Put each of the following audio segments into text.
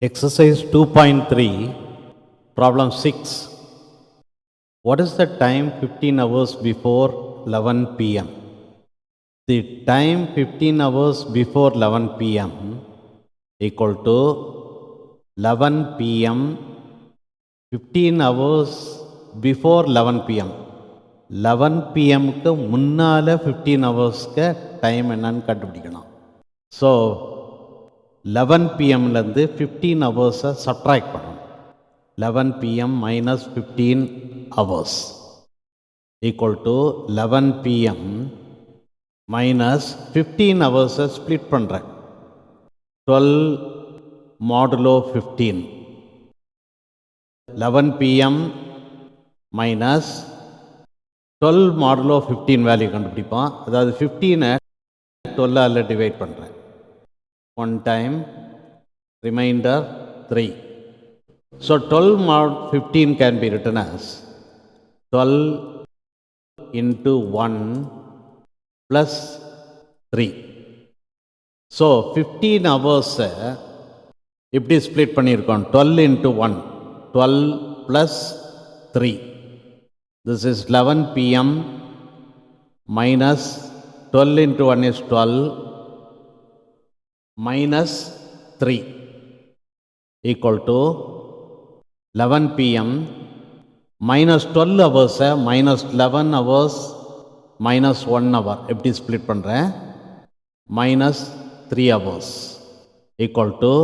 Exercise 2.3, problem 6. What is the time 15 hours before 11 p.m.? The time 15 hours before 11 p.m. equal to 11 p.m. 15 hours before 11 p.m. 11 p.m. க்கு முன்னால 15 ஹவர்ஸ்க்கு time என்னன்னு கண்டுபிடிக்கணும். So 11 pmலேருந்து 15 ஹவர்ஸை subtract பண்ணணும். 11 pm minus 15 hours equal to 11 pm minus 15 ஹவர்ஸை split பண்ணுறேன். 12 modulo 15. 11 pm minus 12 modulo 15 value கண்டுபிடிப்போம். அதாவது 15 12ஆல் divide பண்ணுறேன். 1 time, remainder 3. So 12 mod 15 can be written as 12 into 1 plus 3. So 15 hours இப்படி ஸ்ப்ளிட் பண்ணியிருக்கோம். 12 into 1, 12 plus 3. This is 11 pm minus 12 into 1 is 12 minus 3 equal to 11 pm minus 12 hours minus 11 hours minus 1 hour எப்படி split பண்ணுறேன், minus 3 hours equal to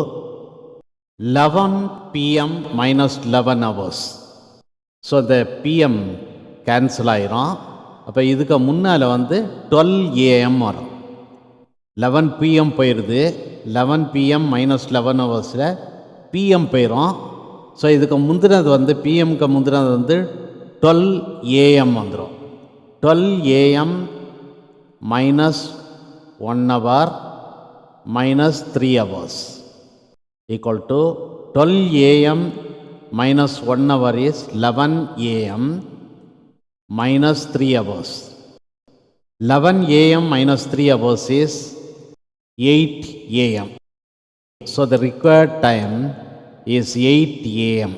11 pm minus 11 hours. So இந்த pm cancel ஆயிரும். அப்போ இதுக்கு முன்னால் 12 am வரும். 11 pm போயிடுது. 11 pm minus 11 ஹவர்ஸில் pm போயிடும். ஸோ இதுக்கு முந்தினது pmக்கு முந்தினது 12 am வந்துடும். 12 am minus 1 hour minus 3 hours equal to 12 am minus 1 hour is 11 am minus 3 hours. 11 am minus 3 hours is 8 am. So the required time is 8 am.